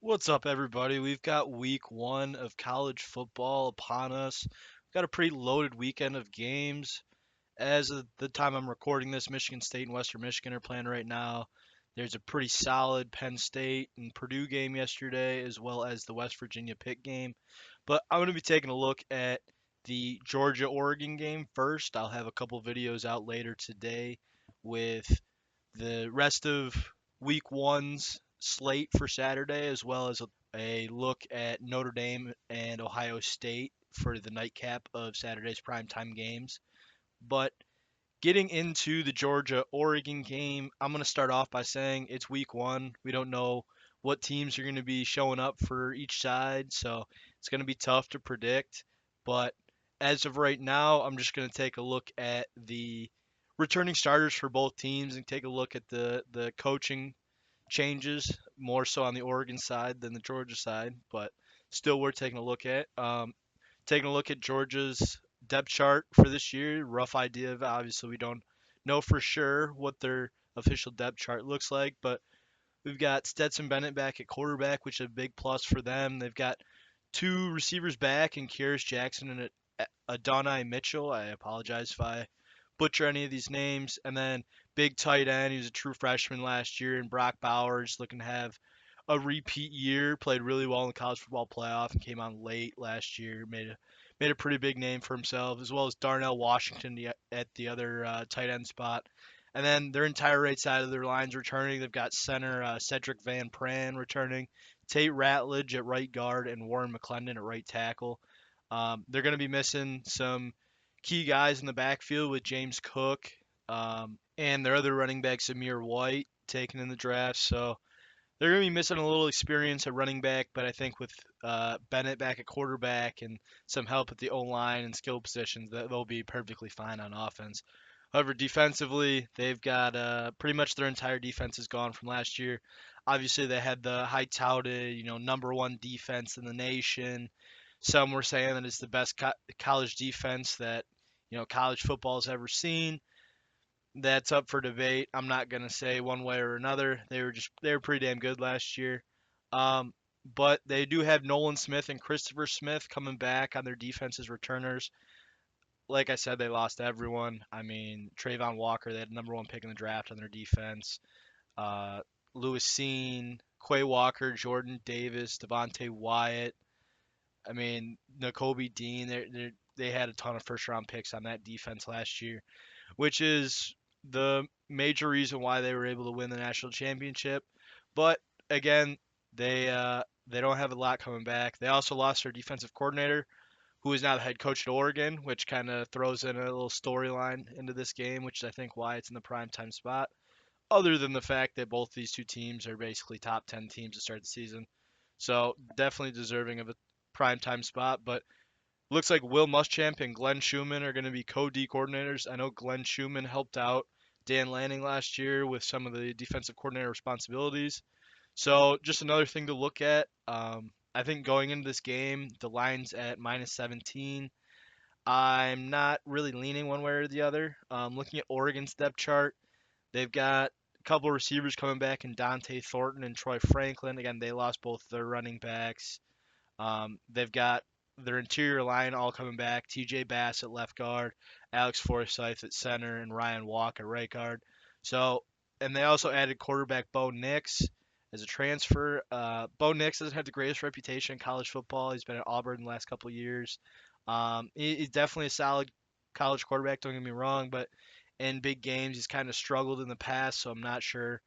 What's up, everybody? We've got week one of college football upon us. We've got a pretty loaded weekend of games. As of the time I'm recording this, Michigan State and Western Michigan are playing right now. There's a pretty solid Penn State and Purdue game yesterday, as well as the West Virginia Pitt game. But I'm going to be taking a look at the Georgia Oregon game first. I'll have a couple videos out later today with the rest of week one's slate for Saturday, as well as a look at Notre Dame and Ohio State for the nightcap of Saturday's primetime games. But getting into the Georgia Oregon game, I'm going to start off by saying it's week one. We don't know what teams are going to be showing up for each side, so it's going to be tough to predict. But as of right now, I'm just going to take a look at the returning starters for both teams and take a look at the coaching changes more so on the Oregon side than the Georgia side, but still worth taking a look at. Taking a look at Georgia's depth chart for this year, rough idea of obviously we don't know for sure what their official depth chart looks like, but we've got Stetson Bennett back at quarterback, which is a big plus for them. They've got two receivers back in Kyrus Jackson and Adonai Mitchell. I apologize if I butcher any of these names. And then big tight end, he was a true freshman last year, and Brock Bowers looking to have a repeat year. Played really well in the college football playoff and came on late last year. Made a pretty big name for himself, as well as Darnell Washington at the other tight end spot. And then their entire right side of their lines returning. They've got center Cedric Van Pran returning, Tate Ratledge at right guard, and Warren McClendon at right tackle. They're going to be missing some key guys in the backfield with James Cook and their other running back, Zamir White, taken in the draft. So they're going to be missing a little experience at running back, but I think with Bennett back at quarterback and some help at the O line and skill positions, that they'll be perfectly fine on offense. However, defensively, they've got pretty much their entire defense is gone from last year. Obviously, they had the high touted, number one defense in the nation. Some were saying that it's the best college defense that college football's ever seen. That's up for debate. I'm not gonna say one way or another. They were pretty damn good last year. Um, but they do have Nolan Smith and Christopher Smith coming back on their defense as returners. Like I said, they lost everyone. I mean, Trayvon Walker, they had the number one pick in the draft on their defense. Uh, Lewis Seen, Quay Walker, Jordan Davis, Devontae Wyatt. I mean, N'Kobe Dean. They had a ton of first round picks on that defense last year, which is the major reason why they were able to win the national championship. But again, they don't have a lot coming back. They also lost their defensive coordinator, who is now the head coach at Oregon, which kind of throws in a little storyline into this game, which is I think why it's in the prime time spot. Other than the fact that both these two teams are basically top 10 teams to start the season, so definitely deserving of a prime time spot. But looks like Will Muschamp and Glenn Schumann are going to be co-D coordinators. I know Glenn Schumann helped out Dan Lanning last year with some of the defensive coordinator responsibilities. So just another thing to look at. I think going into this game, the line's at minus 17. I'm not really leaning one way or the other. Looking at Oregon's depth chart, they've got a couple of receivers coming back in Dante Thornton and Troy Franklin. Again, they lost both their running backs. They've got their interior line all coming back. TJ Bass at left guard, Alex Forsyth at center, and Ryan Walk at right guard. So, and they also added quarterback Bo Nix as a transfer. Bo Nix doesn't have the greatest reputation in college football. He's been at Auburn the last couple of years. He's definitely a solid college quarterback, don't get me wrong, but in big games he's kind of struggled in the past, so I'm not sure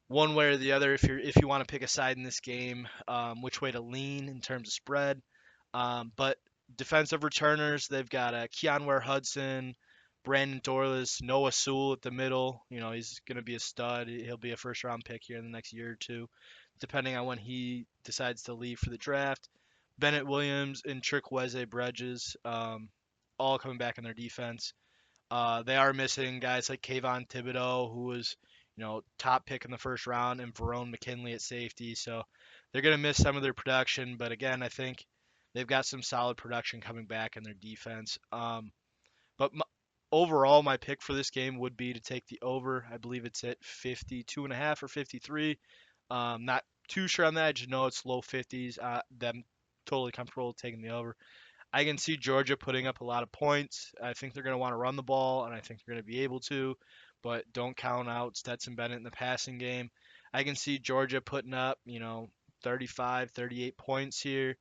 one way or the other if you want to pick a side in this game, which way to lean in terms of spread. But defensive returners, they've got Keon Ware Hudson, Brandon Dorlus, Noah Sewell at the middle. He's going to be a stud. He'll be a first round pick here in the next year or two, depending on when he decides to leave for the draft. Bennett Williams and Chirkweze Bridges, all coming back in their defense. They are missing guys like Kayvon Thibodeau, who was, top pick in the first round, and Verone McKinley at safety. So they're going to miss some of their production. But again, I think they've got some solid production coming back in their defense. But overall, my pick for this game would be to take the over. I believe it's at 52.5 or 53. Not too sure on that. I just know it's low 50s. Them totally comfortable taking the over. I can see Georgia putting up a lot of points. I think they're going to want to run the ball, and I think they're going to be able to, but don't count out Stetson Bennett in the passing game. I can see Georgia putting up, 35, 38 points here.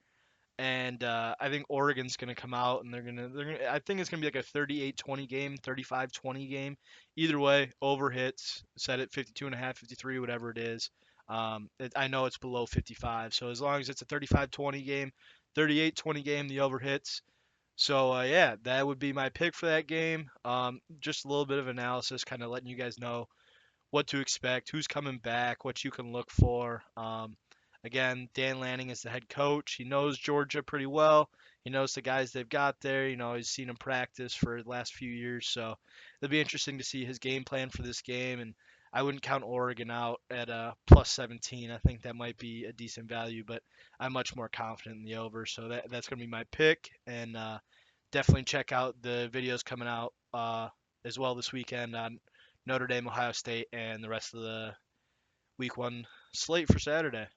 And I think Oregon's going to come out and they're gonna I think it's going to be like a 38-20 game, 35-20 game. Either way, over hits, set at 52 and a half, 53, whatever it is. I know it's below 55, so as long as it's a 35-20 game, 38-20 game, the over hits. So yeah, that would be my pick for that game. Just a little bit of analysis, kind of letting you guys know what to expect, who's coming back, what you can look for. Again, Dan Lanning is the head coach. He knows Georgia pretty well. He knows the guys they've got there. He's seen them practice for the last few years. So it'll be interesting to see his game plan for this game. And I wouldn't count Oregon out at plus 17. I think that might be a decent value, but I'm much more confident in the over. So that's going to be my pick. And definitely check out the videos coming out as well this weekend on Notre Dame, Ohio State, and the rest of the week one slate for Saturday.